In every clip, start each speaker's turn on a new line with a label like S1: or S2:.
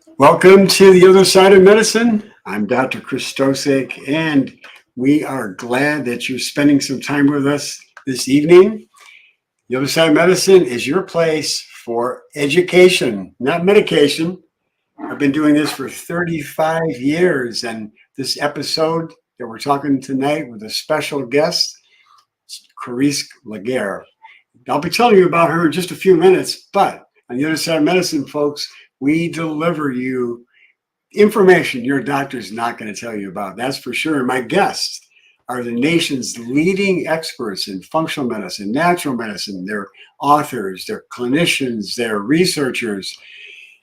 S1: Welcome to the other side of medicine. I'm Dr. Krystosik, and we are glad that you're spending some time with us this evening. The other side of medicine is your place for education, not medication. I've been doing this for 35 years, and this episode that we're talking tonight with a special guest, Karese Laguerre. I'll be telling you about her in just a few minutes, but on the other side of medicine, folks, we deliver you information your doctor's not going to tell you about. That's for sure. And my guests are the nation's leading experts in functional medicine, natural medicine. They're authors, they're clinicians, they're researchers.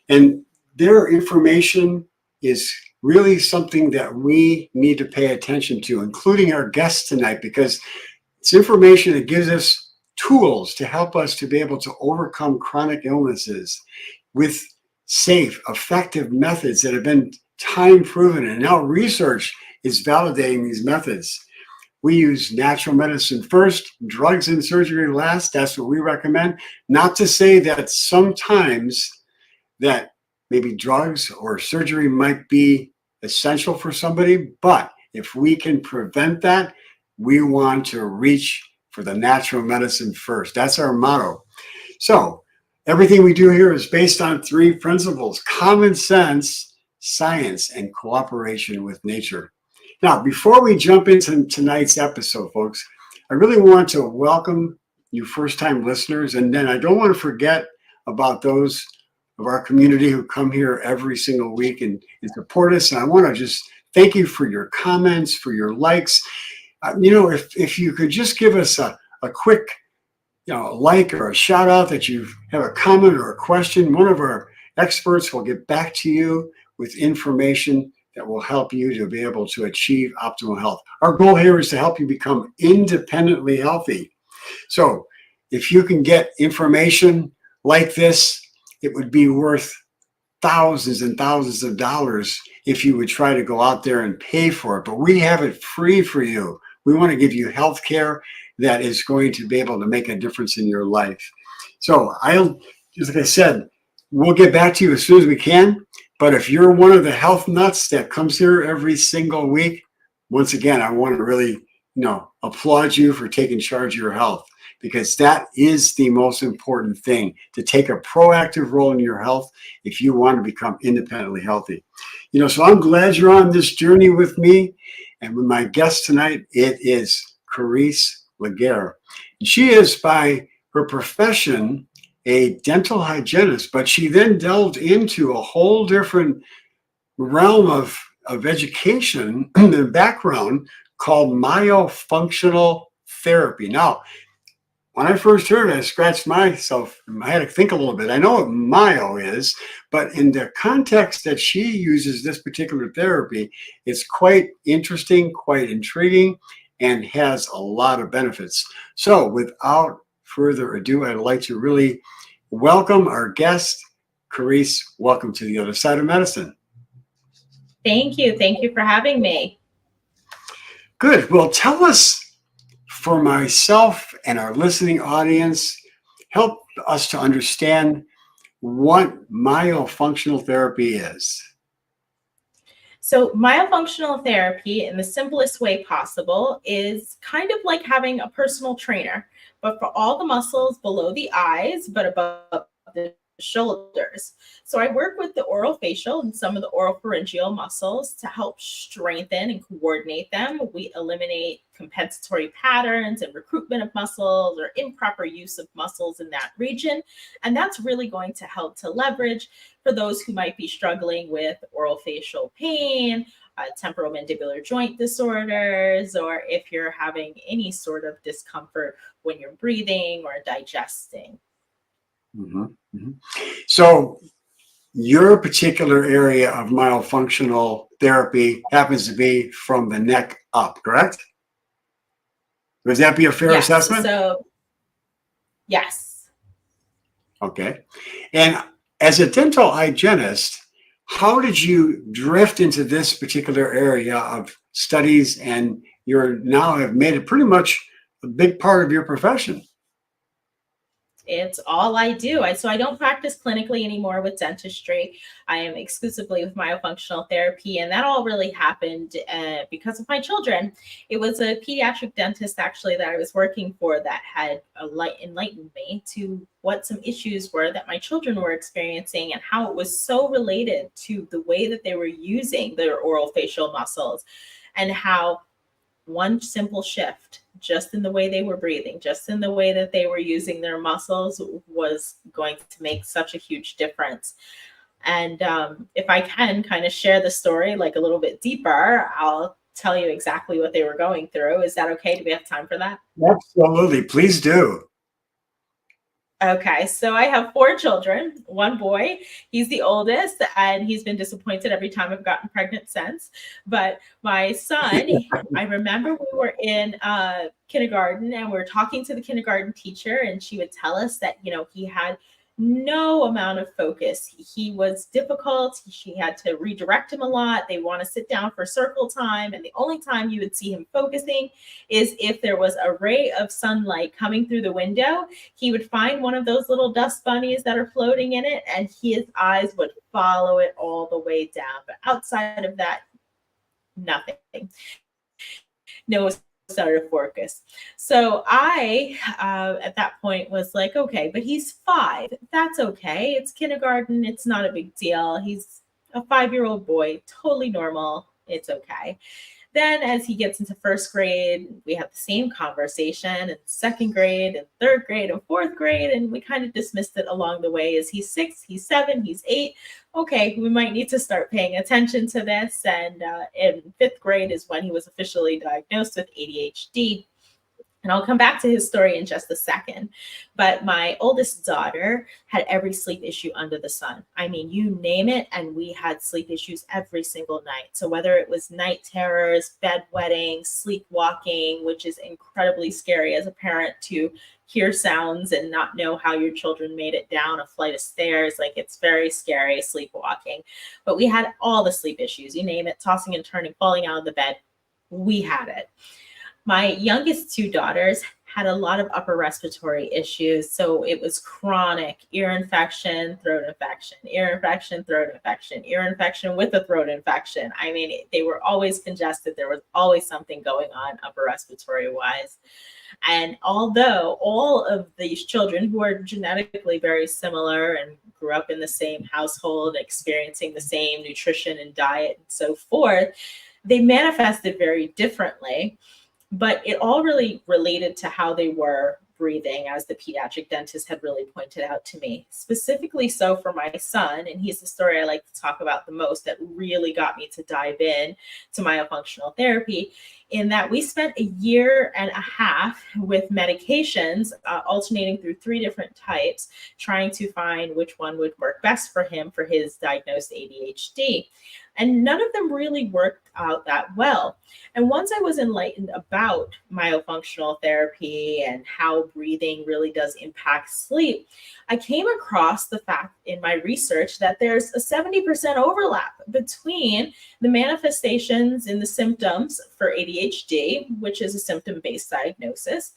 S1: And their information is really something that we need to pay attention to, including our guests tonight, because it's information that gives us tools to help us to be able to overcome chronic illnesses with safe, effective methods that have been time proven. And now research is validating these methods. We use natural medicine first, drugs and surgery last. That's what we recommend. Not to say that sometimes that maybe drugs or surgery might be essential for somebody, but if we can prevent that, we want to reach for the natural medicine first. That's our motto. So everything we do here is based on three principles: common sense, science, and cooperation with nature. Now, before we jump into tonight's episode, folks, I really want to welcome you first-time listeners, and then I don't want to forget about those of our community who come here every single week and support us. And I want to just thank you for your comments, for your likes. If you could just give us a quick a like or a shout out that you have a comment or a question, one of our experts will get back to you with information that will help you to be able to achieve optimal health. Our goal here is to help you become independently healthy. So if you can get information like this, it would be worth thousands and thousands of dollars if you would try to go out there and pay for it. But we have it free for you. We want to give you health care that is going to be able to make a difference in your life. So just like I said, we'll get back to you as soon as we can. But if you're one of the health nuts that comes here every single week, once again, I want to really, applaud you for taking charge of your health, because that is the most important thing, to take a proactive role in your health if you want to become independently healthy. So I'm glad you're on this journey with me. And with my guest tonight, it is Karese Laguerre. She is, by her profession, a dental hygienist, but she then delved into a whole different realm of education and background called myofunctional therapy. Now, when I first heard it, I scratched myself. I had to think a little bit. I know what myo is, but in the context that she uses this particular therapy, it's quite interesting, quite intriguing, and has a lot of benefits. So without further ado, I'd like to really welcome our guest, Karese. Welcome to the other side of medicine.
S2: Thank you. Thank you for having me.
S1: Good. Well, tell us, for myself and our listening audience, help us to understand what myofunctional therapy is.
S2: So myofunctional therapy, in the simplest way possible, is kind of like having a personal trainer, but for all the muscles below the eyes, but above the shoulders. So I work with the oral facial and some of the oral pharyngeal muscles to help strengthen and coordinate them. We eliminate compensatory patterns and recruitment of muscles or improper use of muscles in that region. And that's really going to help to leverage for those who might be struggling with oral facial pain, temporal mandibular joint disorders, or if you're having any sort of discomfort when you're breathing or digesting.
S1: Mm-hmm. Mm-hmm. So your particular area of myofunctional therapy happens to be from the neck up, correct? Would that be a fair assessment?
S2: So, yes.
S1: Okay. And as a dental hygienist, how did you drift into this particular area of studies, and you're now have made it pretty much a big part of your profession?
S2: It's all I do. So I don't practice clinically anymore with dentistry. I am exclusively with myofunctional therapy, and that all really happened because of my children. It was a pediatric dentist actually that I was working for that had enlightened me to what some issues were that my children were experiencing and how it was so related to the way that they were using their oral facial muscles, and how one simple shift just in the way they were breathing, just in the way that they were using their muscles was going to make such a huge difference. And if I can kind of share the story like a little bit deeper, I'll tell you exactly what they were going through. Is that okay? Do we have time for that?
S1: Absolutely. Please do.
S2: Okay, so I have 4 children, 1 boy. He's the oldest, and he's been disappointed every time I've gotten pregnant since. But my son, I remember we were in kindergarten and we were talking to the kindergarten teacher, and she would tell us that, he had no amount of focus. He was difficult. She had to redirect him a lot. They want to sit down for circle time, and the only time you would see him focusing is if there was a ray of sunlight coming through the window. He would find one of those little dust bunnies that are floating in it, and his eyes would follow it all the way down. But outside of that, nothing. No started focus. So I, at that point, was like, okay, but he's 5. That's okay. It's kindergarten. It's not a big deal. He's a 5-year-old boy, totally normal. It's okay. Then as he gets into 1st grade, we have the same conversation, and 2nd grade and 3rd grade and 4th grade. And we kind of dismissed it along the way. As he's 6, he's 7, he's 8. Okay, we might need to start paying attention to this. And in 5th grade is when he was officially diagnosed with ADHD. And I'll come back to his story in just a second. But my oldest daughter had every sleep issue under the sun. I mean, you name it, and we had sleep issues every single night. So whether it was night terrors, bedwetting, sleepwalking, which is incredibly scary as a parent to hear sounds and not know how your children made it down a flight of stairs. Like, it's very scary, sleepwalking. But we had all the sleep issues, you name it, tossing and turning, falling out of the bed. We had it. My youngest 2 daughters had a lot of upper respiratory issues. So it was chronic ear infection, throat infection, ear infection, throat infection, ear infection with a throat infection. I mean, they were always congested. There was always something going on upper respiratory wise. And although all of these children who are genetically very similar and grew up in the same household, experiencing the same nutrition and diet and so forth, they manifested very differently. But it all really related to how they were breathing, as the pediatric dentist had really pointed out to me. Specifically so for my son, and he's the story I like to talk about the most that really got me to dive in to myofunctional therapy, in that we spent a year and a half with medications, alternating through 3 different types, trying to find which one would work best for him for his diagnosed ADHD. And none of them really worked out that well. And once I was enlightened about myofunctional therapy and how breathing really does impact sleep, I came across the fact in my research that there's a 70% overlap between the manifestations in the symptoms for ADHD, which is a symptom-based diagnosis,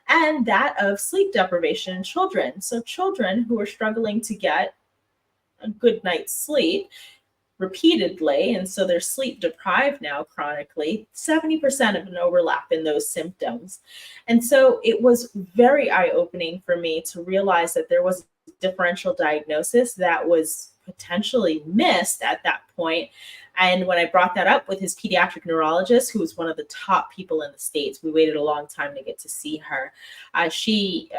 S2: and that of sleep deprivation in children. So children who are struggling to get a good night's sleep repeatedly, and so they're sleep deprived now chronically, 70% of an overlap in those symptoms. And so it was very eye-opening for me to realize that there was a differential diagnosis that was potentially missed at that point. And when I brought that up with his pediatric neurologist, who was one of the top people in the States, we waited a long time to get to see her. She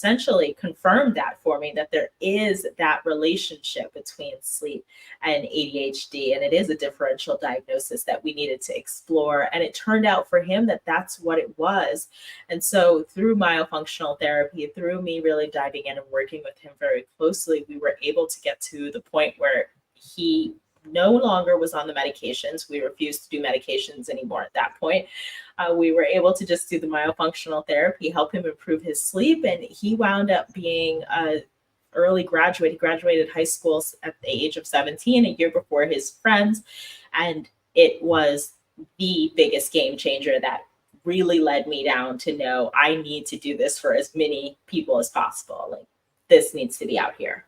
S2: essentially confirmed that for me, that there is that relationship between sleep and ADHD, and it is a differential diagnosis that we needed to explore. And it turned out for him that that's what it was. And so through myofunctional therapy, through me really diving in and working with him very closely, we were able to get to the point where he no longer was on the medications. We refused to do medications anymore at that point. We were able to just do the myofunctional therapy, help him improve his sleep, and he wound up being a early graduate. He graduated high school at the age of 17, a year before his friends, and it was the biggest game changer that really led me down to know I need to do this for as many people as possible. Like, this needs to be out here.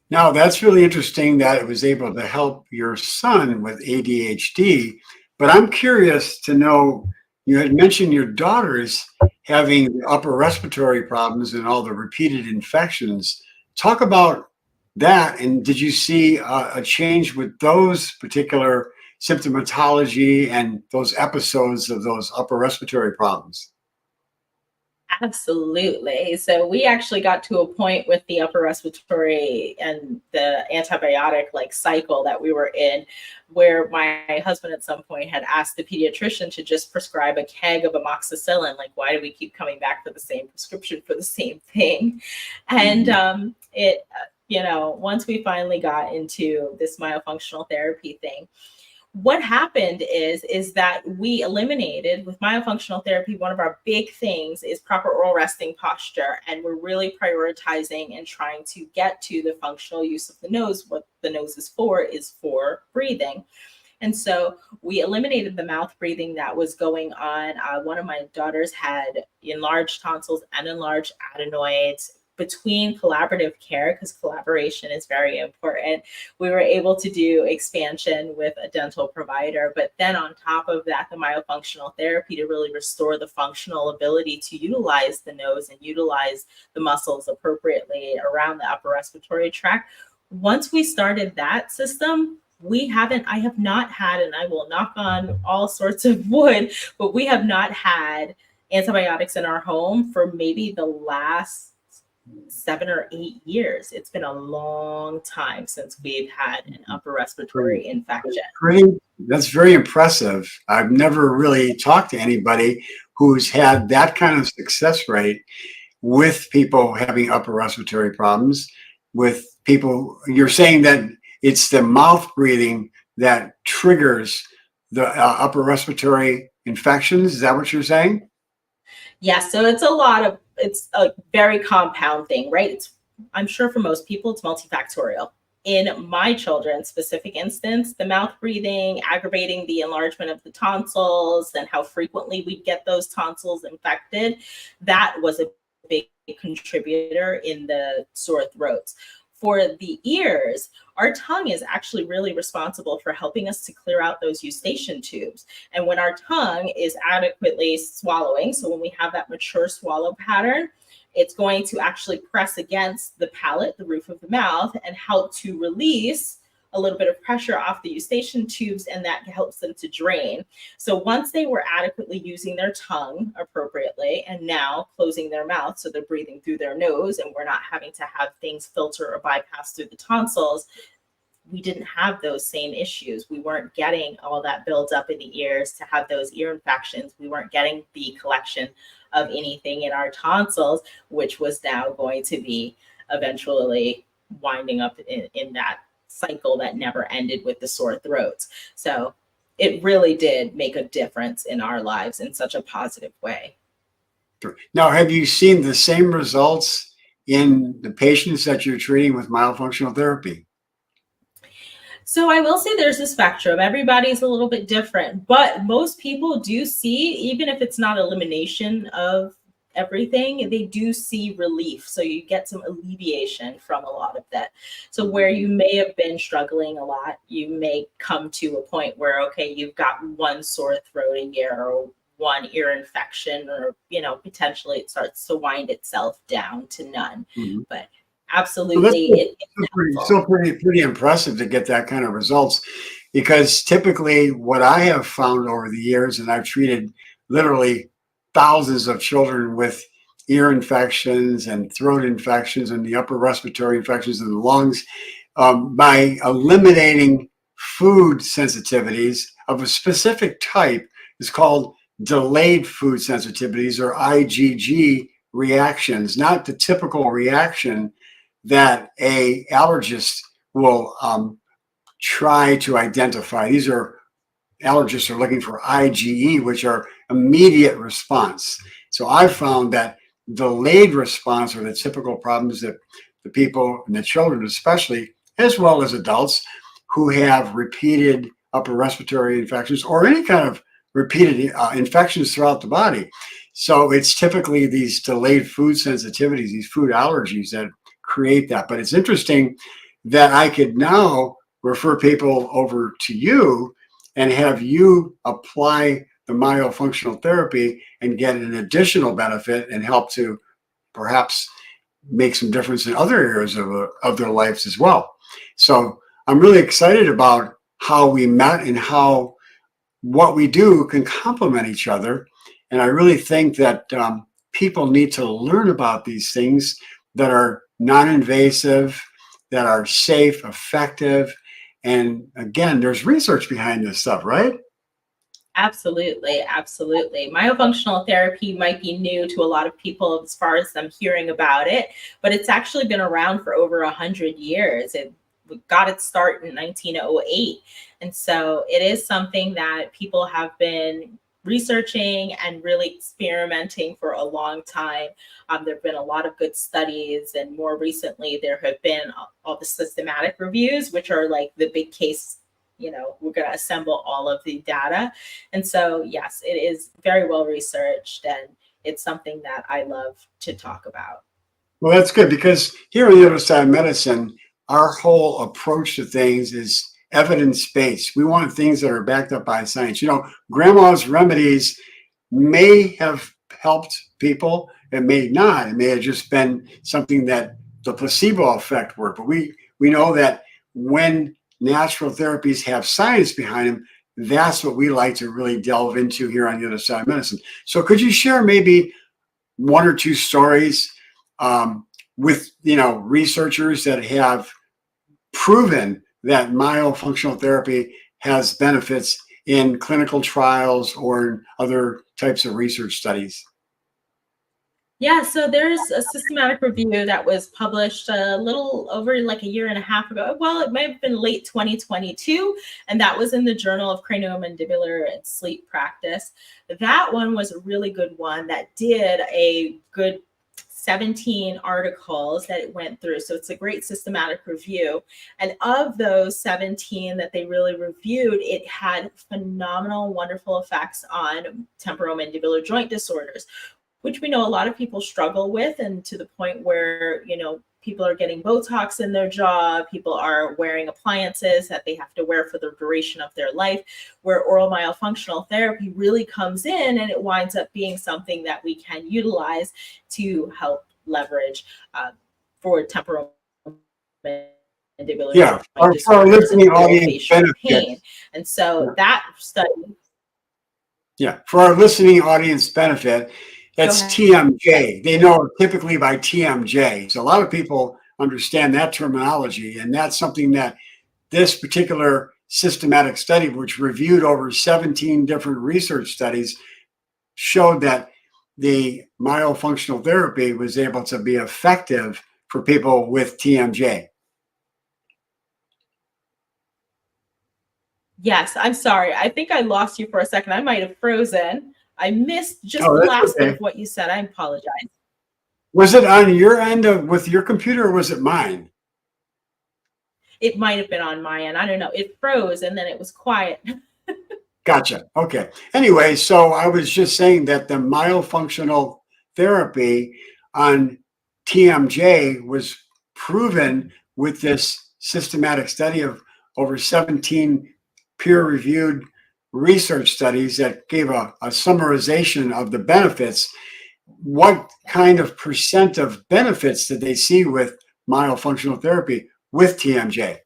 S1: Now, that's really interesting that it was able to help your son with ADHD. But I'm curious to know, you had mentioned your daughter's having upper respiratory problems and all the repeated infections. Talk about that. And did you see a change with those particular symptomatology and those episodes of those upper respiratory problems?
S2: Absolutely. So we actually got to a point with the upper respiratory and the antibiotic like cycle that we were in, where my husband at some point had asked the pediatrician to just prescribe a keg of amoxicillin. Like, why do we keep coming back for the same prescription for the same thing? And once we finally got into this myofunctional therapy thing, what happened is that we eliminated with myofunctional therapy, one of our big things is proper oral resting posture, and we're really prioritizing and trying to get to the functional use of the nose. What the nose is for breathing. And so we eliminated the mouth breathing that was going on. One of my daughters had enlarged tonsils and enlarged adenoids. Between collaborative care, because collaboration is very important, we were able to do expansion with a dental provider. But then on top of that, the myofunctional therapy to really restore the functional ability to utilize the nose and utilize the muscles appropriately around the upper respiratory tract. Once we started that system, I have not had, and I will knock on all sorts of wood, but we have not had antibiotics in our home for maybe the last 7 or 8 years. It's been a long time since we've had an upper respiratory infection.
S1: That's very impressive. I've never really talked to anybody who's had that kind of success rate with people having upper respiratory problems. With people, you're saying that it's the mouth breathing that triggers the upper respiratory infections. Is that what you're saying?
S2: Yes. So it's a very compound thing, right? I'm sure for most people, it's multifactorial. In my children's specific instance, the mouth breathing, aggravating the enlargement of the tonsils and how frequently we get those tonsils infected, that was a big contributor in the sore throats. For the ears, our tongue is actually really responsible for helping us to clear out those eustachian tubes. And when our tongue is adequately swallowing, so when we have that mature swallow pattern, it's going to actually press against the palate, the roof of the mouth, and help to release a little bit of pressure off the eustachian tubes, and that helps them to drain. So once they were adequately using their tongue appropriately and now closing their mouth, so they're breathing through their nose and we're not having to have things filter or bypass through the tonsils, we didn't have those same issues. We weren't getting all that builds up in the ears to have those ear infections. We weren't getting the collection of anything in our tonsils, which was now going to be eventually winding up in that cycle that never ended with the sore throats. So it really did make a difference in our lives in such a positive way.
S1: Now, have you seen the same results in the patients that you're treating with myofunctional therapy?
S2: So I will say there's a spectrum. Everybody's a little bit different, but most people do see, even if it's not elimination of everything, they do see relief. So you get some alleviation from a lot of that. So where you may have been struggling a lot, you may come to a point where, okay, you've got one sore throat a year or one ear infection, or, potentially it starts to wind itself down to none. Mm-hmm. But absolutely.
S1: So pretty impressive to get that kind of results, because typically what I have found over the years, and I've treated literally thousands of children with ear infections and throat infections and the upper respiratory infections in the lungs, by eliminating food sensitivities of a specific type, is called delayed food sensitivities, or IgG reactions, not the typical reaction that a allergist will try to identify. These are allergists are looking for IgE, which are immediate response. So I've found that delayed response are the typical problems that the people, and the children especially, as well as adults, who have repeated upper respiratory infections or any kind of repeated infections throughout the body. So it's typically these delayed food sensitivities, these food allergies that create that. But it's interesting that I could now refer people over to you and have you apply the myofunctional therapy and get an additional benefit and help to perhaps make some difference in other areas of their lives as well. So I'm really excited about how we met and how what we do can complement each other. And I really think that people need to learn about these things that are non-invasive, that are safe, effective. And again, there's research behind this stuff, right?
S2: Absolutely, absolutely. Myofunctional therapy might be new to a lot of people as far as them hearing about it, but it's actually been around for over 100 years. It got its start in 1908. And so it is something that people have been researching and really experimenting for a long time. There have been a lot of good studies, and more recently, there have been all the systematic reviews, which are like the big case. We're going to assemble all of the data. And so, yes, it is very well researched, and it's something that I love to talk about.
S1: Well, that's good because here on the other side of medicine, our whole approach to things is evidence-based. We want things that are backed up by science. Grandma's remedies may have helped people. It may not. It may have just been something that the placebo effect worked. But we know that when natural therapies have science behind them, that's what we like to really delve into here on the other side of medicine. So could you share maybe one or two stories with researchers that have proven that myofunctional therapy has benefits in clinical trials or in other types of research studies?
S2: Yeah, so there's a systematic review that was published a little over like a year and a half ago. Well, it might have been late 2022, and that was in the Journal of Craniomandibular and Sleep Practice. That one was a really good one that did a good 17 articles that it went through. So it's a great systematic review. And of those 17 that they really reviewed, it had phenomenal, wonderful effects on temporomandibular joint disorders, which we know a lot of people struggle with, and to the point where, people are getting Botox in their jaw, people are wearing appliances that they have to wear for the duration of their life, where oral myofunctional therapy really comes in, and it winds up being something that we can utilize to help leverage for temporomandibular
S1: Yeah,
S2: joint
S1: for our
S2: disorders and
S1: listening
S2: oral
S1: audience
S2: facial
S1: benefit.
S2: pain. And so that study.
S1: Yeah, for our listening audience benefit, that's TMJ. They know it typically by TMJ. So a lot of people understand that terminology, and that's something that this particular systematic study, which reviewed over 17 different research studies, showed that the myofunctional therapy was able to be effective for people with TMJ.
S2: Yes, I'm sorry. I think I lost you for a second. I might have frozen. I missed just the last bit of what you said. I apologize.
S1: Was it on your end with your computer, or was it mine?
S2: It might have been on my end. I don't know. It froze and then it was quiet.
S1: Gotcha. Okay. Anyway, so I was just saying that the myofunctional therapy on TMJ was proven with this systematic study of over 17 peer-reviewed research studies that gave a summarization of the benefits. What kind of percent of benefits did they see with myofunctional therapy with TMJ?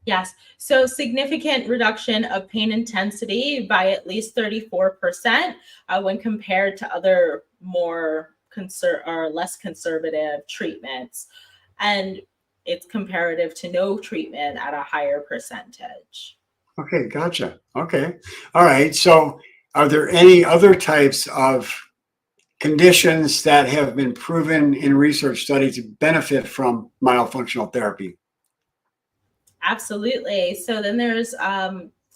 S2: Yes. So significant reduction of pain intensity by at least 34% when compared to other more or less conservative treatments. And it's comparative to no treatment at a higher percentage.
S1: Okay, gotcha. Okay. All right. So are there any other types of conditions that have been proven in research studies to benefit from myofunctional therapy?
S2: Absolutely. So then there's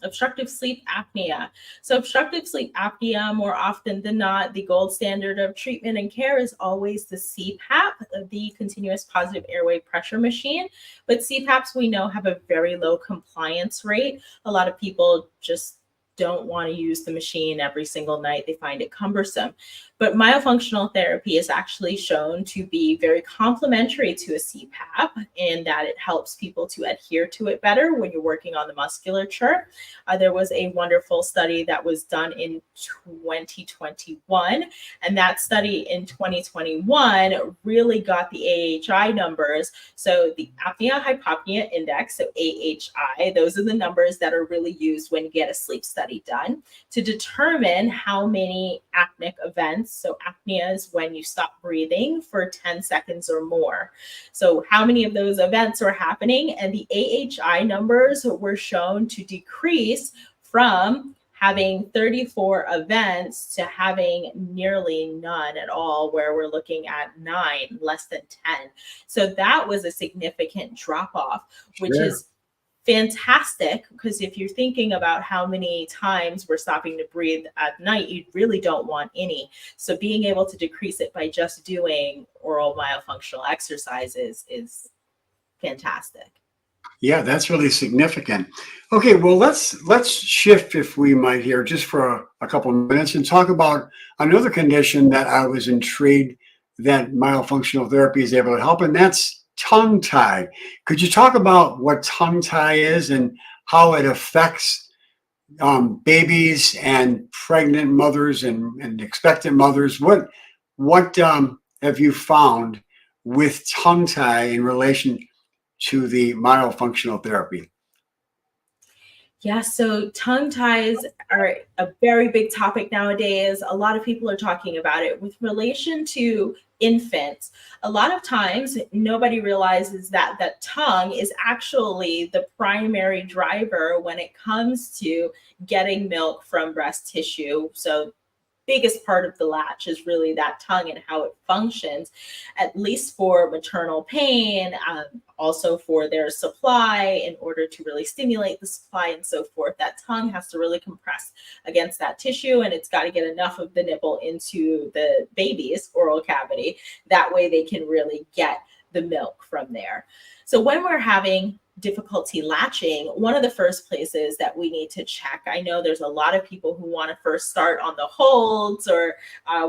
S2: obstructive sleep apnea. So obstructive sleep apnea, more often than not, the gold standard of treatment and care is always the CPAP, the continuous positive airway pressure machine. But CPAPs, we know, have a very low compliance rate. A lot of people just don't want to use the machine every single night. They find it cumbersome. But myofunctional therapy is actually shown to be very complementary to a CPAP in that it helps people to adhere to it better when you're working on the musculature. There was a wonderful study that was done in 2021, and that study in 2021 really got the AHI numbers. So the apnea hypopnea index, so AHI, those are the numbers that are really used when you get a sleep study done to determine how many apneic events. So apnea is when you stop breathing for 10 seconds or more. So how many of those events are happening? And the AHI numbers were shown to decrease from having 34 events to having nearly none at all, where we're looking at 9, less than 10. So that was a significant drop off, which is fantastic, because if you're thinking about how many times we're stopping to breathe at night, you really don't want any. So being able to decrease it by just doing oral myofunctional exercises is fantastic.
S1: Yeah, that's really significant. Okay, well, let's shift, if we might, here just for a couple of minutes and talk about another condition that I was intrigued that myofunctional therapy is able to help, and that's tongue tie. Could you talk about what tongue tie is and how it affects babies and pregnant mothers and expectant mothers? What have you found with tongue tie in relation to the myofunctional therapy?
S2: Yeah, so tongue ties are a very big topic nowadays. A lot of people are talking about it with relation to infants. A lot of times, nobody realizes that tongue is actually the primary driver when it comes to getting milk from breast tissue. So biggest part of the latch is really that tongue and how it functions, at least for maternal pain, also for their supply, in order to really stimulate the supply and so forth. That tongue has to really compress against that tissue, and it's got to get enough of the nipple into the baby's oral cavity. That way they can really get the milk from there. So when we're having difficulty latching, one of the first places that we need to check, I know there's a lot of people who want to first start on the holds or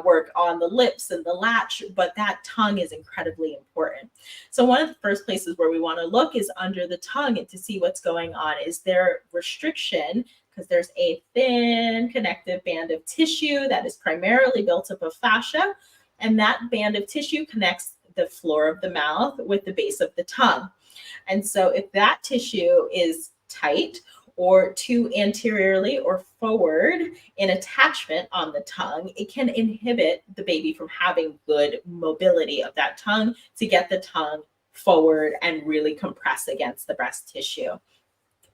S2: work on the lips and the latch, but that tongue is incredibly important. So one of the first places where we want to look is under the tongue and to see what's going on. Is there restriction? Because there's a thin connective band of tissue that is primarily built up of fascia, and that band of tissue connects the floor of the mouth with the base of the tongue. And so if that tissue is tight or too anteriorly or forward in attachment on the tongue, it can inhibit the baby from having good mobility of that tongue to get the tongue forward and really compress against the breast tissue.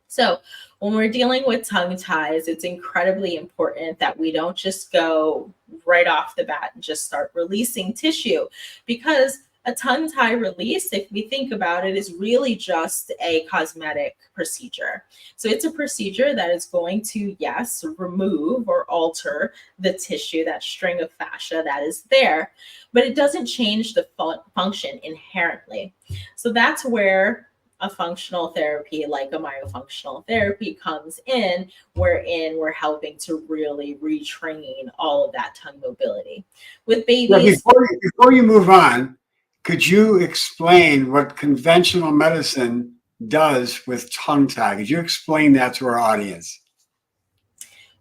S2: So when we're dealing with tongue ties, it's incredibly important that we don't just go right off the bat and just start releasing tissue, because a tongue tie release, if we think about it, is really just a cosmetic procedure. So it's a procedure that is going to, yes, remove or alter the tissue, that string of fascia that is there, but it doesn't change the function inherently. So that's where a functional therapy like a myofunctional therapy comes in, wherein we're helping to really retrain all of that tongue mobility. With babies.
S1: Yeah, before you move on, could you explain what conventional medicine does with tongue tie? Could you explain that to our audience?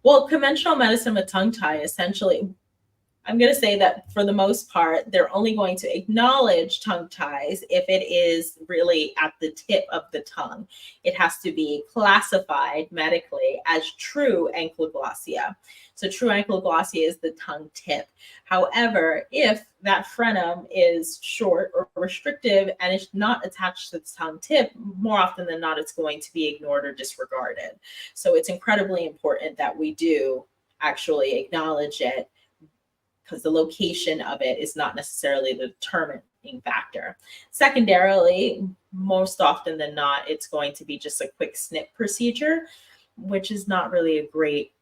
S2: Well, conventional medicine with tongue tie, essentially, I'm going to say that for the most part, they're only going to acknowledge tongue ties if it is really at the tip of the tongue. It has to be classified medically as true ankylosing. So true ankylosing is the tongue tip. However, if that frenum is short or restrictive and it's not attached to the tongue tip, more often than not, it's going to be ignored or disregarded. So it's incredibly important that we do actually acknowledge it, because the location of it is not necessarily the determining factor. Secondarily, most often than not, it's going to be just a quick snip procedure, which is not really a great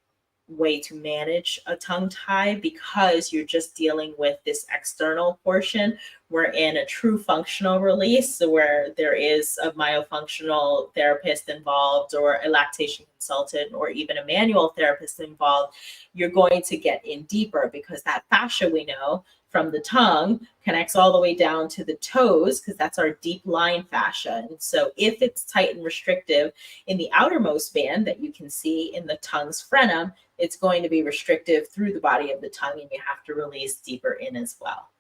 S2: way to manage a tongue tie because you're just dealing with this external portion. We're in a true functional release where there is a myofunctional therapist involved or a lactation consultant or even a manual therapist involved. You're going to get in deeper because that fascia, we know from the tongue, connects all the way down to the toes because that's our deep line fascia. And so if it's tight and restrictive in the outermost band that you can see in the tongue's frenum, it's going to be restrictive through the body of the tongue, and you have to release deeper in as well.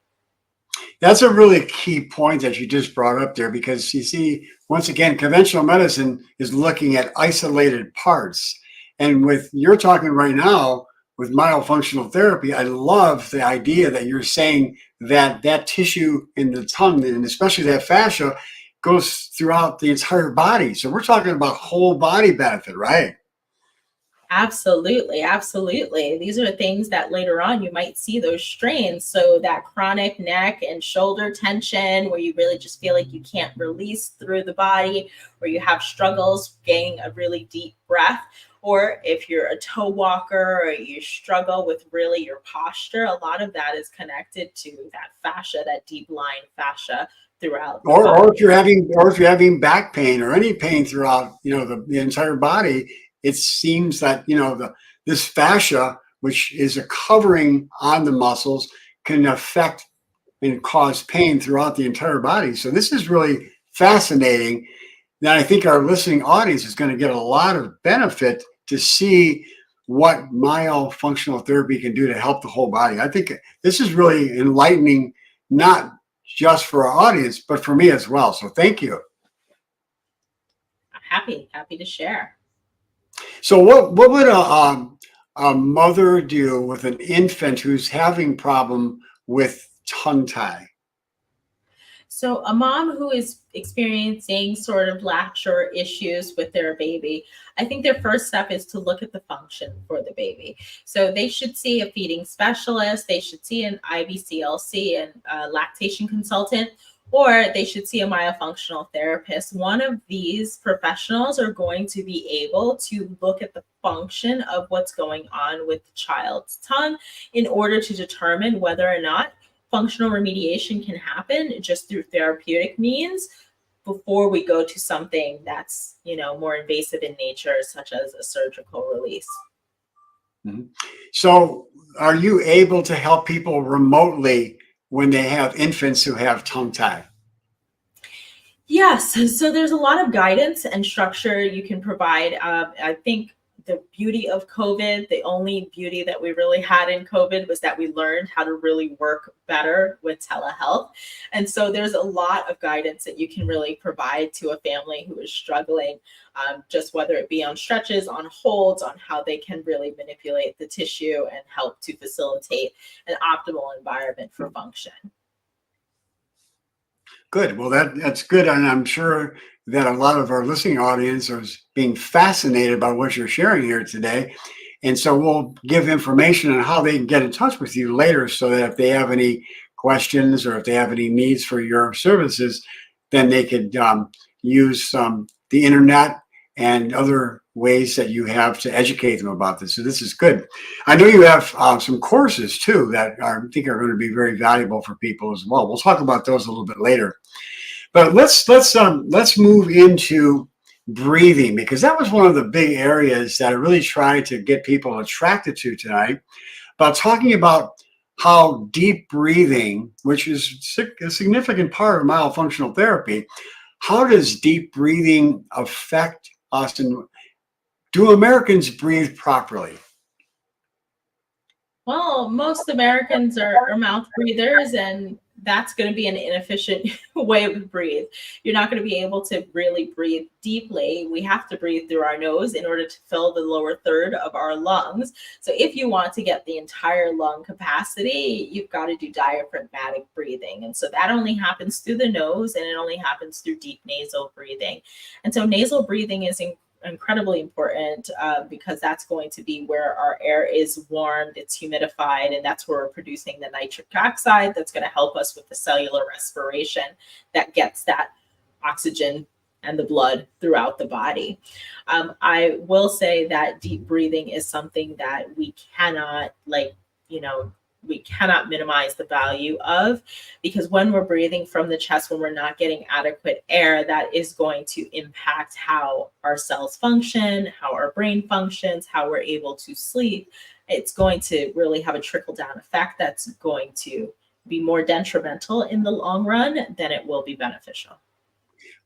S1: That's a really key point that you just brought up there, because you see, once again, conventional medicine is looking at isolated parts. And with you're talking right now with myofunctional therapy, I love the idea that you're saying that that tissue in the tongue, and especially that fascia, goes throughout the entire body. So we're talking about whole body benefit, right?
S2: Absolutely, absolutely. These are things that later on you might see those strains. So that chronic neck and shoulder tension where you really just feel like you can't release through the body, or you have struggles getting a really deep breath, or if you're a toe walker or you struggle with really your posture, a lot of that is connected to that fascia, that deep line fascia throughout the body.
S1: Or if you're having back pain or any pain throughout, the entire body, it seems that this fascia, which is a covering on the muscles, can affect and cause pain throughout the entire body. So this is really fascinating. That I think our listening audience is going to get a lot of benefit to see what myofunctional therapy can do to help the whole body. I think this is really enlightening, not just for our audience, but for me as well. So thank you.
S2: I'm happy to share.
S1: So what would a mother do with an infant who's having problem with tongue tie?
S2: So a mom who is experiencing sort of latch or issues with their baby, I think their first step is to look at the function for the baby. So they should see a feeding specialist, they should see an IBCLC and a lactation consultant, or they should see a myofunctional therapist. One of these professionals are going to be able to look at the function of what's going on with the child's tongue in order to determine whether or not functional remediation can happen just through therapeutic means before we go to something that's more invasive in nature, such as a surgical release.
S1: Mm-hmm. So are you able to help people remotely when they have infants who have tongue tie?
S2: Yes, so there's a lot of guidance and structure you can provide. I think the beauty of COVID, the only beauty that we really had in COVID was that we learned how to really work better with telehealth. And so there's a lot of guidance that you can really provide to a family who is struggling, just whether it be on stretches, on holds, on how they can really manipulate the tissue and help to facilitate an optimal environment for function.
S1: Good. Well, that's good. And I'm sure that a lot of our listening audience is being fascinated by what you're sharing here today. And so we'll give information on how they can get in touch with you later, so that if they have any questions or if they have any needs for your services, then they could use the internet and other ways that you have to educate them about this. So this is good. I know you have some courses too that I think are going to be very valuable for people as well. We'll talk about those a little bit later. But let's move into breathing, because that was one of the big areas that I really tried to get people attracted to tonight, about talking about how deep breathing, which is a significant part of myofunctional therapy, how does deep breathing affect us, and do Americans breathe properly?
S2: Well, most Americans are mouth breathers, and that's going to be an inefficient way to breathe. You're not going to be able to really breathe deeply. We have to breathe through our nose in order to fill the lower third of our lungs. So if you want to get the entire lung capacity, you've got to do diaphragmatic breathing. And so that only happens through the nose, and it only happens through deep nasal breathing. And so nasal breathing is incredibly important because that's going to be where our air is warmed, it's humidified, and that's where we're producing the nitric oxide that's going to help us with the cellular respiration that gets that oxygen and the blood throughout the body. I will say that deep breathing is something that we cannot, we cannot minimize the value of, because when we're breathing from the chest, when we're not getting adequate air, that is going to impact how our cells function, how our brain functions, how we're able to sleep. It's going to really have a trickle down effect that's going to be more detrimental in the long run than it will be beneficial.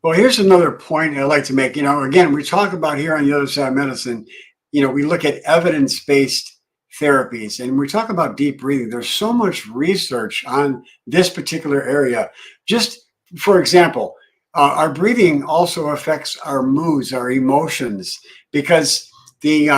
S1: Well, here's another point I'd like to make. Again, we talk about here on the other side of medicine, we look at evidence-based therapies and we talk about deep breathing. There's so much research on this particular area. Just for example, our breathing also affects our moods, our emotions, because the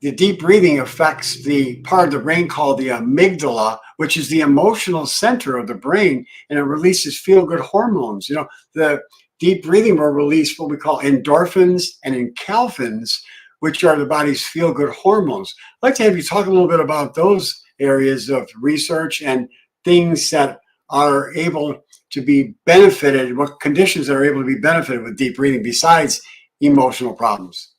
S1: deep breathing affects the part of the brain called the amygdala, which is the emotional center of the brain, and it releases feel-good hormones. The deep breathing will release what we call endorphins and enkephalins, which are the body's feel-good hormones. I'd like to have you talk a little bit about those areas of research and things that are able to be benefited, what conditions are able to be benefited with deep breathing besides emotional problems.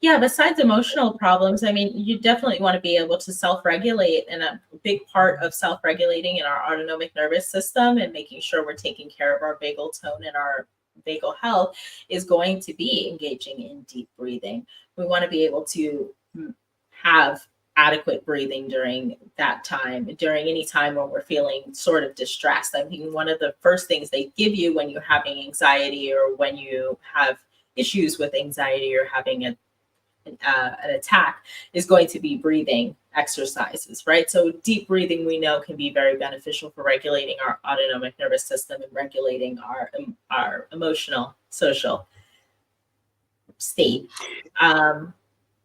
S2: Yeah, besides emotional problems, I mean, you definitely want to be able to self-regulate, and a big part of self-regulating in our autonomic nervous system and making sure we're taking care of our vagal tone and our vagal health is going to be engaging in deep breathing. We want to be able to have adequate breathing during that time, during any time when we're feeling sort of distressed. I mean, one of the first things they give you when you're having anxiety or when you have issues with anxiety or having an attack is going to be breathing exercises, right? So deep breathing, we know, can be very beneficial for regulating our autonomic nervous system and regulating our emotional, social state.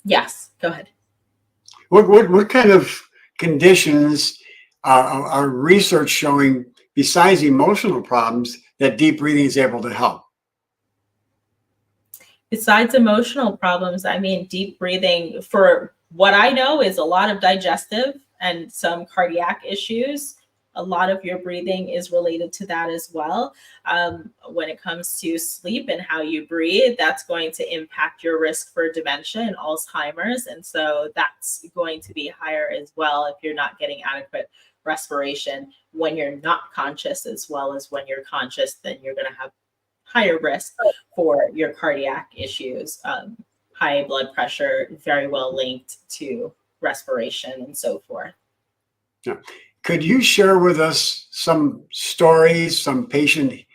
S2: Yes, go ahead.
S1: What kind of conditions are research showing besides emotional problems that deep breathing is able to help?
S2: Besides emotional problems, I mean, deep breathing, for what I know, is a lot of digestive and some cardiac issues. A lot of your breathing is related to that as well. When it comes to sleep and how you breathe, that's going to impact your risk for dementia and Alzheimer's. And so that's going to be higher as well if you're not getting adequate respiration when you're not conscious, as well as when you're conscious, then you're going to have higher risk for your cardiac issues. High blood pressure, very well linked to respiration and so forth.
S1: Yeah. Could you share with us some stories, some patient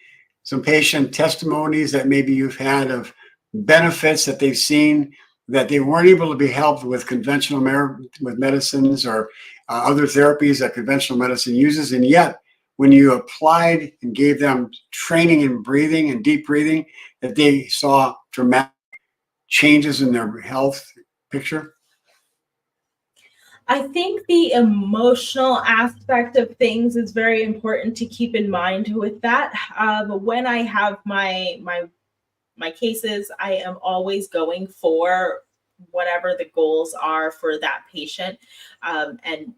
S1: testimonies that maybe you've had of benefits that they've seen that they weren't able to be helped with conventional with medicines or other therapies that conventional medicine uses, and yet when you applied and gave them training in breathing and deep breathing, that they saw dramatic changes in their health picture?
S2: I think the emotional aspect of things is very important to keep in mind with that. When I have my cases, I am always going for whatever the goals are for that patient, and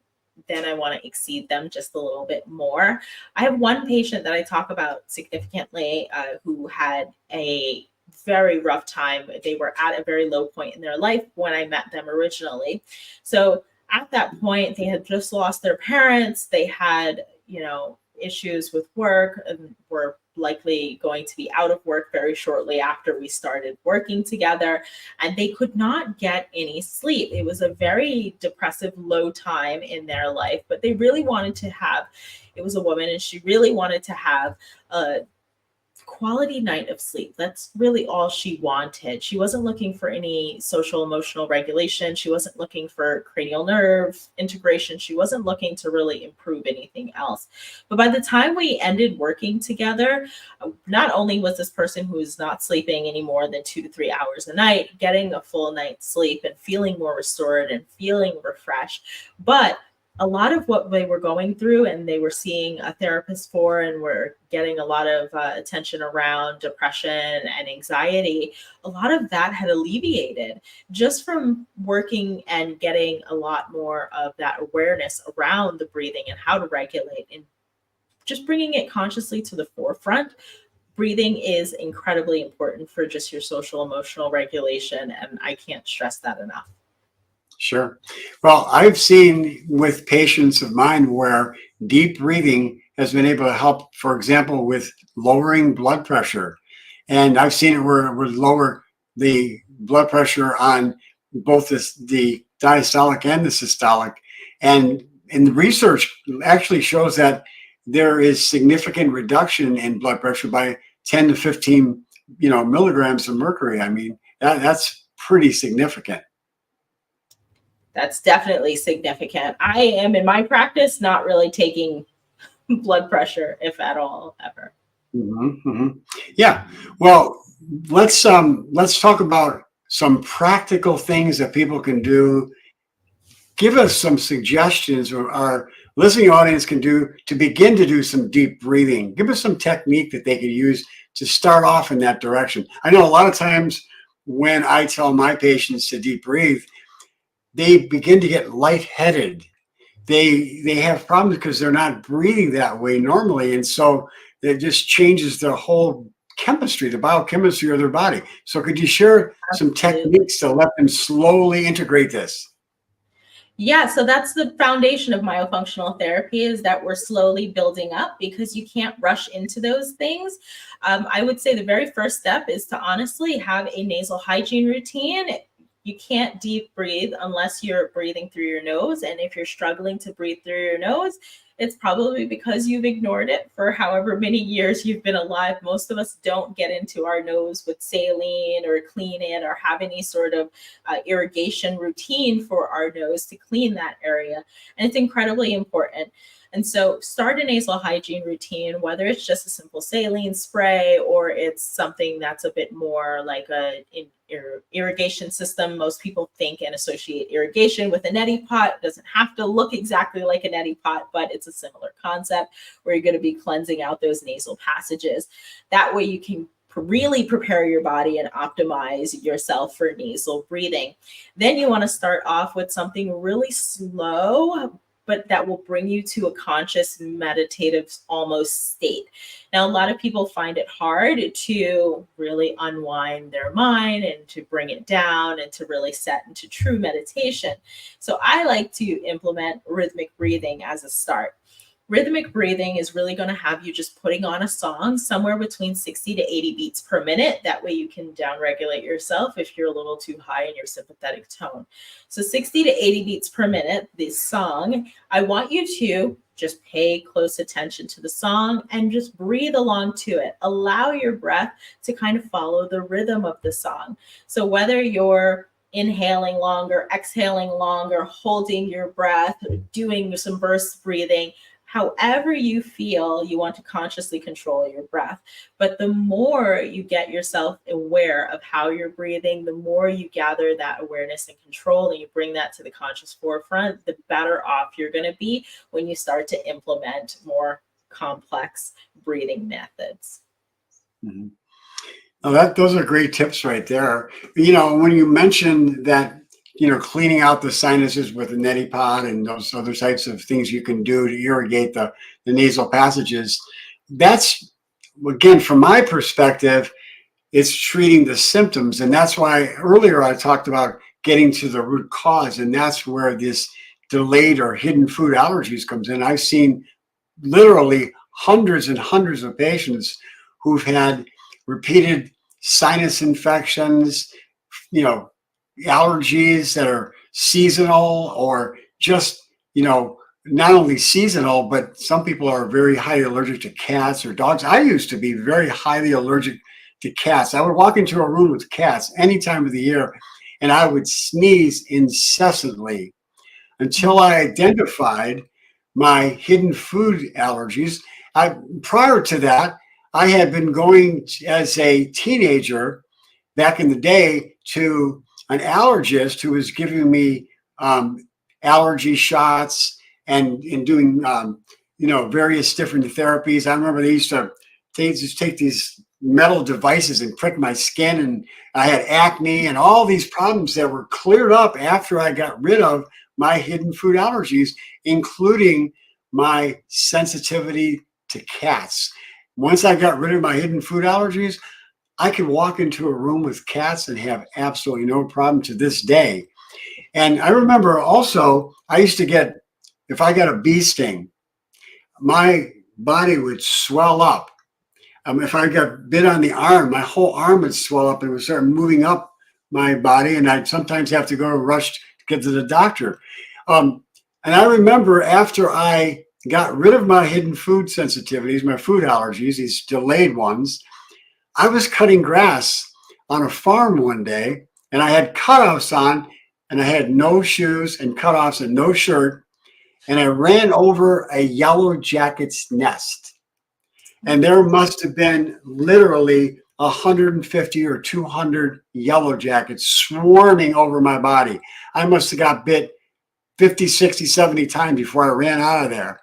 S2: then I want to exceed them just a little bit more. I have one patient that I talk about significantly who had a very rough time. They were at a very low point in their life when I met them originally. So at that point, they had just lost their parents. They had, issues with work and were likely going to be out of work very shortly after we started working together. And they could not get any sleep. It was a very depressive, low time in their life, but they really wanted to have, it was a woman, and she really wanted to have a quality night of sleep. That's really all she wanted. She wasn't looking for any social emotional regulation. She wasn't looking for cranial nerve integration. She wasn't looking to really improve anything else. But by the time we ended working together, not only was this person who is not sleeping any more than 2 to 3 hours a night getting a full night's sleep and feeling more restored and feeling refreshed, but a lot of what they were going through and they were seeing a therapist for and were getting a lot of attention around depression and anxiety, a lot of that had alleviated just from working and getting a lot more of that awareness around the breathing and how to regulate and just bringing it consciously to the forefront. breathing is incredibly important for just your social emotional regulation, and I can't stress that enough.
S1: Sure. Well, I've seen with patients of mine where deep breathing has been able to help, for example, with lowering blood pressure. And I've seen it where it would lower the blood pressure on both the diastolic and the systolic. And the research actually shows that there is significant reduction in blood pressure by 10 to 15, milligrams of mercury. I mean, that's pretty significant.
S2: That's definitely significant. I am in my practice not really taking blood pressure, if at all, ever.
S1: Yeah. Well, let's talk about some practical things that people can do. Give us some suggestions, or our listening audience can do to begin to do some deep breathing. Give us some technique that they could use to start off in that direction. I know a lot of times when I tell my patients to deep breathe, they begin to get lightheaded. They have problems because they're not breathing that way normally, and so it just changes the whole chemistry, the biochemistry of their body. So could you share some
S2: Absolutely.
S1: techniques to let them slowly integrate this?
S2: Yeah, so that's the foundation of myofunctional therapy, is that we're slowly building up because you can't rush into those things. I would say the very first step is to honestly have a nasal hygiene routine. You can't deep breathe unless you're breathing through your nose. And if you're struggling to breathe through your nose, it's probably because you've ignored it for however many years you've been alive. Most of us don't get into our nose with saline or clean it or have any sort of irrigation routine for our nose to clean that area. And it's incredibly important. And so start a nasal hygiene routine, whether it's just a simple saline spray or it's something that's a bit more like a irrigation system. Most people think and associate irrigation with a neti pot. It doesn't have to look exactly like a neti pot, but it's a similar concept where you're going to be cleansing out those nasal passages. That way you can really prepare your body and optimize yourself for nasal breathing. Then you want to start off with something really slow, but that will bring you to a conscious meditative almost state. Now, a lot of people find it hard to really unwind their mind and to bring it down and to really set into true meditation. So I like to implement rhythmic breathing as a start. Rhythmic breathing is really going to have you just putting on a song somewhere between 60 to 80 beats per minute. That way you can downregulate yourself if you're a little too high in your sympathetic tone. So 60 to 80 beats per minute, this song, I want you to just pay close attention to the song and just breathe along to it. Allow your breath to kind of follow the rhythm of the song. So whether you're inhaling longer, exhaling longer, holding your breath, doing some burst breathing, however you feel, you want to consciously control your breath. But the more you get yourself aware of how you're breathing, the more you gather that awareness and control and you bring that to the conscious forefront, the better off you're going to be when you start to implement more complex breathing methods.
S1: Mhm. Oh, those are great tips right there. When you mentioned that, cleaning out the sinuses with a neti pot and those other types of things you can do to irrigate the nasal passages, that's, again, from my perspective, it's treating the symptoms. And that's why earlier I talked about getting to the root cause. And that's where this delayed or hidden food allergies comes in. I've seen literally hundreds and hundreds of patients who've had repeated sinus infections, allergies that are seasonal or just, not only seasonal, but some people are very highly allergic to cats or dogs. I used to be very highly allergic to cats. I would walk into a room with cats any time of the year and I would sneeze incessantly until I identified my hidden food allergies. Prior to that, I had been going as a teenager back in the day to an allergist who was giving me allergy shots and doing various different therapies. I remember they just take these metal devices and prick my skin, and I had acne and all these problems that were cleared up after I got rid of my hidden food allergies, including my sensitivity to cats. once I got rid of my hidden food allergies, I could walk into a room with cats and have absolutely no problem to this day. And I remember also, I used to get, if I got a bee sting, my body would swell up. If I got bit on the arm, my whole arm would swell up and it would start moving up my body. And I'd sometimes have to go to rush to get to the doctor. And I remember after I got rid of my hidden food sensitivities, my food allergies, these delayed ones, I was cutting grass on a farm one day and I had cutoffs on and I had no shoes and cutoffs and no shirt. And I ran over a yellow jacket's nest. And there must have been literally 150 or 200 yellow jackets swarming over my body. I must have got bit 50, 60, 70 times before I ran out of there.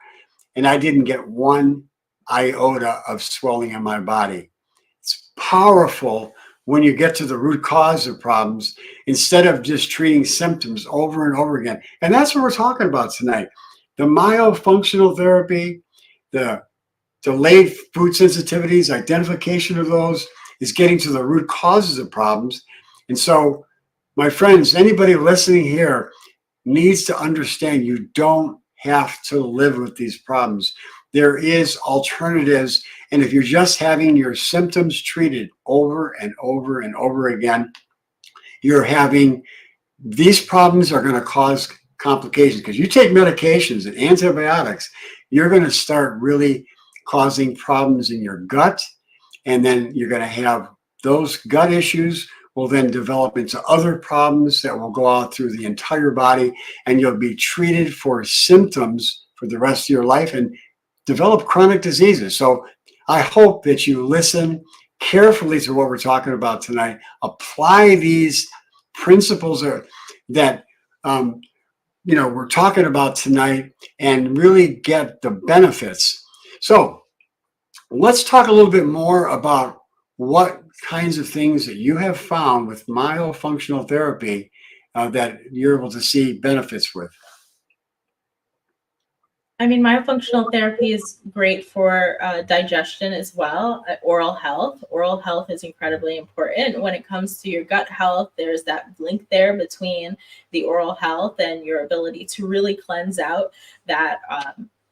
S1: And I didn't get one iota of swelling in my body. It's powerful when you get to the root cause of problems instead of just treating symptoms over and over again. And that's what we're talking about tonight. The myofunctional therapy, the delayed food sensitivities, identification of those is getting to the root causes of problems. And so, my friends, anybody listening here needs to understand you don't have to live with these problems. There is alternatives. And if you're just having your symptoms treated over and over and over again, you're having these problems are going to cause complications because you take medications and antibiotics, you're going to start really causing problems in your gut. And then you're going to have those gut issues will then develop into other problems that will go out through the entire body. And you'll be treated for symptoms for the rest of your life and develop chronic diseases. So I hope that you listen carefully to what we're talking about tonight. Apply these principles that we're talking about tonight and really get the benefits. So let's talk a little bit more about what kinds of things that you have found with myofunctional therapy that you're able to see benefits with.
S2: I mean, myofunctional therapy is great for digestion as well, oral health. Oral health is incredibly important. When it comes to your gut health, there's that link there between the oral health and your ability to really cleanse out that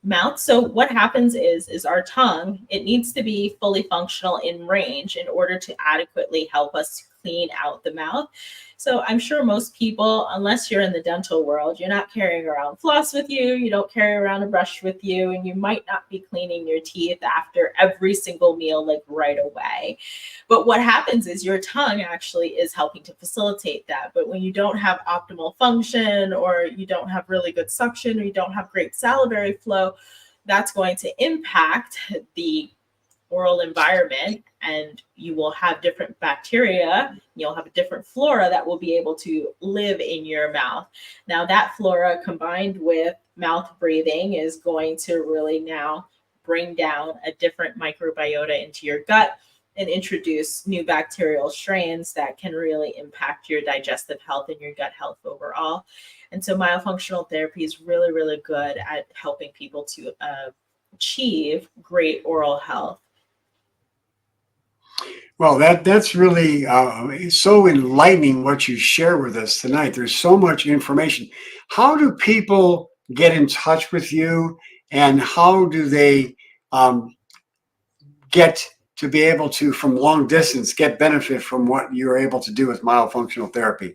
S2: mouth. So what happens is our tongue, it needs to be fully functional in range in order to adequately help us clean out the mouth. So I'm sure most people, unless you're in the dental world, you're not carrying around floss with you, you don't carry around a brush with you, and you might not be cleaning your teeth after every single meal, like right away. But what happens is your tongue actually is helping to facilitate that. But when you don't have optimal function, or you don't have really good suction, or you don't have great salivary flow, that's going to impact the oral environment, and you will have different bacteria, you'll have a different flora that will be able to live in your mouth. Now that flora combined with mouth breathing is going to really now bring down a different microbiota into your gut and introduce new bacterial strains that can really impact your digestive health and your gut health overall. And so myofunctional therapy is really, really good at helping people to achieve great oral health.
S1: Well, that's really so enlightening what you share with us tonight. There's so much information. How do people get in touch with you, and how do they get to be able to, from long distance, get benefit from what you're able to do with myofunctional therapy?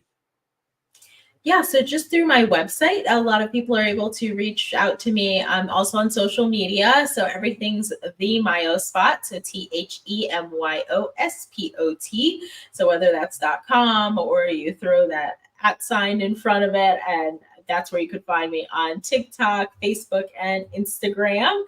S2: Yeah, so just through my website, a lot of people are able to reach out to me. I'm also on social media, so everything's the Myospot, so TheMyospot. So whether that's .com or you throw that @ in front of it, and that's where you could find me on TikTok, Facebook, and Instagram.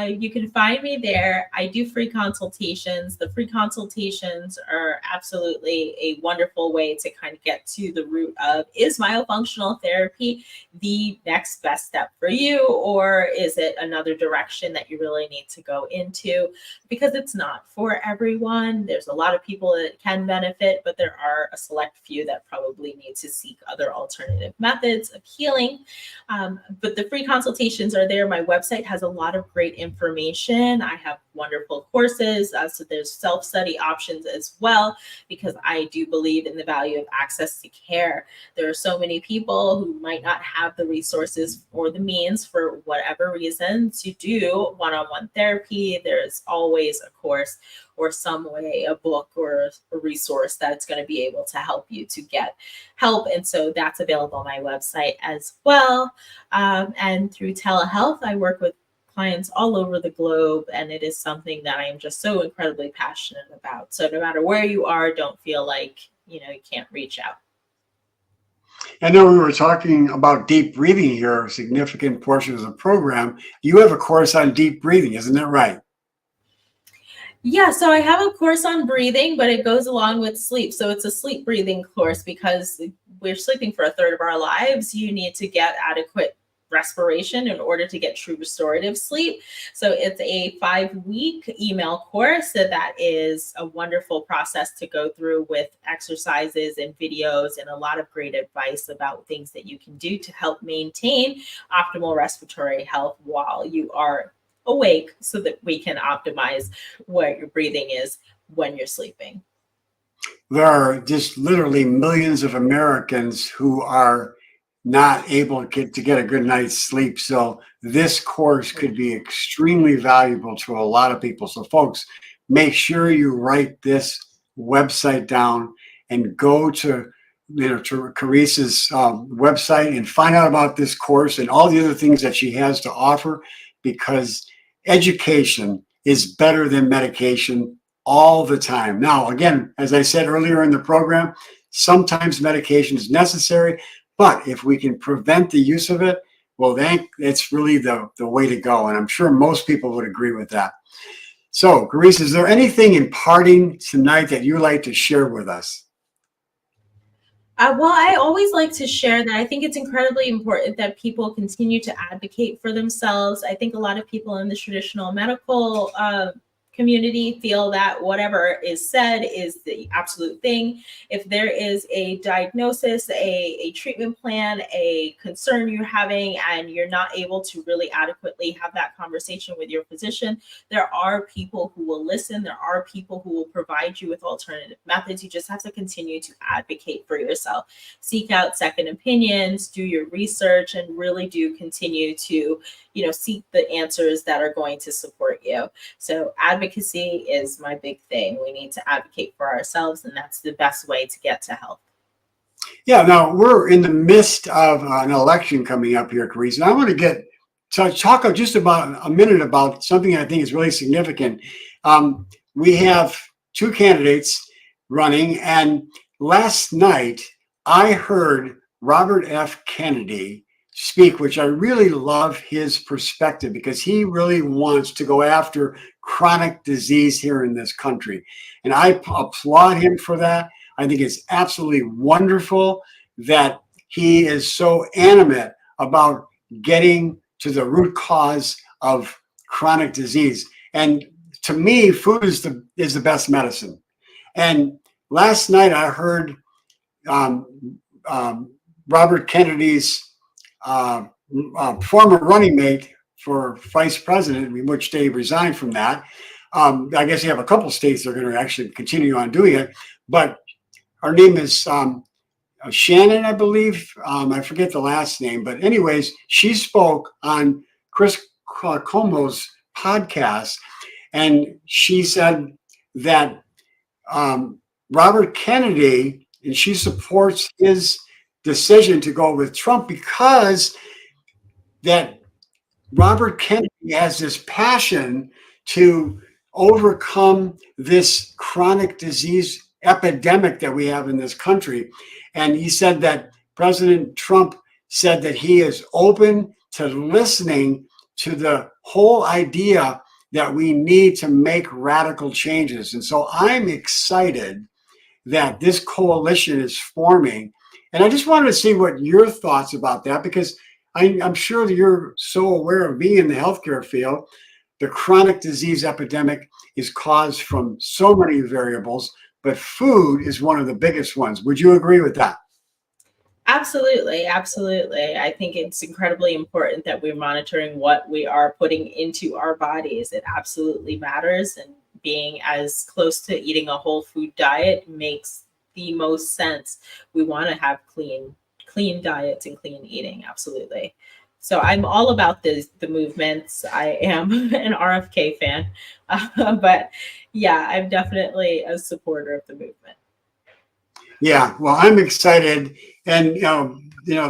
S2: You can find me there. I do free consultations. The free consultations are absolutely a wonderful way to kind of get to the root of, is myofunctional therapy the next best step for you, or is it another direction that you really need to go into? Because it's not for everyone. There's a lot of people that can benefit, but there are a select few that probably need to seek other alternative methods of healing. But the free consultations are there. My website has a lot of great information. I have wonderful courses. So there's self-study options as well, because I do believe in the value of access to care. There are so many people who might not have the resources or the means for whatever reason to do one-on-one therapy. There's always a course or some way, a book or a resource that's going to be able to help you to get help. And so that's available on my website as well. And through telehealth, I work with clients all over the globe, and it is something that I am just so incredibly passionate about. So no matter where you are, don't feel like, you can't reach out.
S1: I know we were talking about deep breathing here, a significant portion of the program. You have a course on deep breathing, isn't that right?
S2: Yeah, so I have a course on breathing, but it goes along with sleep. So it's a sleep breathing course because we're sleeping for a third of our lives. You need to get adequate respiration in order to get true restorative sleep. So it's a 5-week email course that is a wonderful process to go through with exercises and videos and a lot of great advice about things that you can do to help maintain optimal respiratory health while you are awake, so that we can optimize what your breathing is when you're sleeping.
S1: There are just literally millions of Americans who are not able to get a good night's sleep. So this course could be extremely valuable to a lot of people. So folks, make sure you write this website down and go to Karese's website and find out about this course and all the other things that she has to offer, because education is better than medication all the time. Now, again, as I said earlier in the program, sometimes medication is necessary, but if we can prevent the use of it, well, then it's really the way to go. And I'm sure most people would agree with that. So, Karese, is there anything in parting tonight that you'd like to share with us?
S2: Well, I always like to share that I think it's incredibly important that people continue to advocate for themselves. I think a lot of people in the traditional medical community feel that whatever is said is the absolute thing. If there is a diagnosis, a treatment plan, a concern you're having, and you're not able to really adequately have that conversation with your physician, there are people who will listen. There are people who will provide you with alternative methods. You just have to continue to advocate for yourself. Seek out second opinions, do your research, and really do continue to, seek the answers that are going to support you. So advocacy is my big thing. We need to advocate for ourselves, and that's the best way to get to health.
S1: Yeah, now we're in the midst of an election coming up here, Karese, and I want to talk just about a minute about something I think is really significant. We have 2 candidates running, and last night I heard Robert F. Kennedy speak, which I really love his perspective, because he really wants to go after chronic disease here in this country. And I applaud him for that. I think it's absolutely wonderful that he is so animate about getting to the root cause of chronic disease. And to me, food is the best medicine. And last night I heard Robert Kennedy's former running mate for vice president, in which they resigned from that. I guess you have a couple states that are going to actually continue on doing it, but her name is Shannon, I believe. I forget the last name, but anyways, she spoke on Chris Cuomo's podcast, and she said that Robert Kennedy, and she supports his decision to go with Trump, because that Robert Kennedy has this passion to overcome this chronic disease epidemic that we have in this country. And he said that President Trump said that he is open to listening to the whole idea that we need to make radical changes. And so I'm excited that this coalition is forming. And I just wanted to see what your thoughts about that, because I'm sure that you're so aware of being in the healthcare field. The chronic disease epidemic is caused from so many variables, but food is one of the biggest ones. Would you agree with that?
S2: Absolutely, absolutely. I think it's incredibly important that we're monitoring what we are putting into our bodies. It absolutely matters, and being as close to eating a whole food diet makes the most sense. We want to have clean diets and clean eating, absolutely. So I'm all about the movements. I am an RFK fan, but yeah, I'm definitely a supporter of the movement.
S1: Yeah, well, I'm excited, and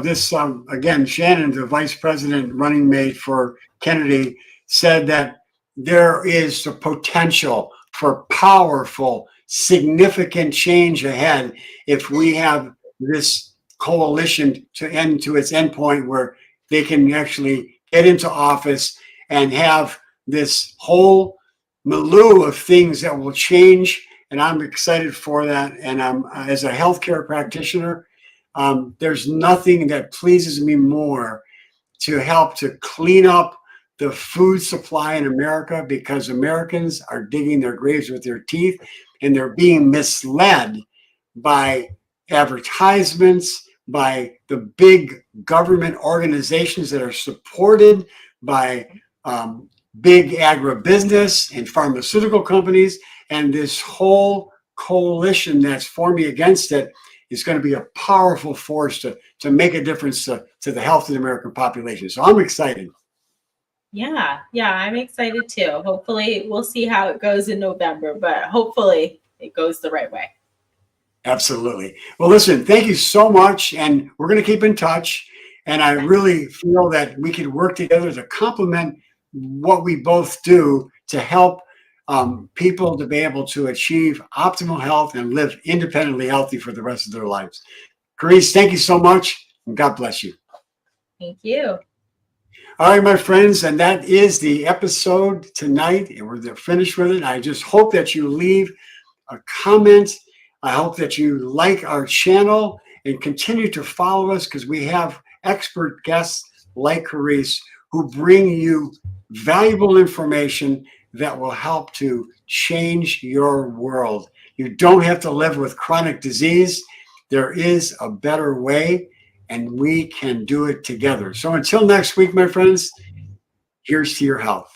S1: this again. Shannon, the vice president running mate for Kennedy, said that there is the potential for powerful, significant change ahead if we have this coalition to end to its endpoint where they can actually get into office and have this whole milieu of things that will change, and I'm excited for that. And I'm as a healthcare practitioner, there's nothing that pleases me more to help to clean up the food supply in America, because Americans are digging their graves with their teeth, and they're being misled by advertisements, by the big government organizations that are supported by big agribusiness and pharmaceutical companies. And this whole coalition that's forming against it is going to be a powerful force to make a difference to the health of the American population. So I'm excited.
S2: Yeah, yeah, I'm excited too. Hopefully, we'll see how it goes in November, but hopefully it goes the right way.
S1: Absolutely. Well, listen, thank you so much. And we're going to keep in touch. And I really feel that we can work together to complement what we both do to help people to be able to achieve optimal health and live independently healthy for the rest of their lives. Karese, thank you so much. And God bless you.
S2: Thank you.
S1: All right, my friends, and that is the episode tonight. And we're finished with it. I just hope that you leave a comment. I hope that you like our channel and continue to follow us, because we have expert guests like Karese who bring you valuable information that will help to change your world. You don't have to live with chronic disease. There is a better way, and we can do it together. So until next week, my friends, here's to your health.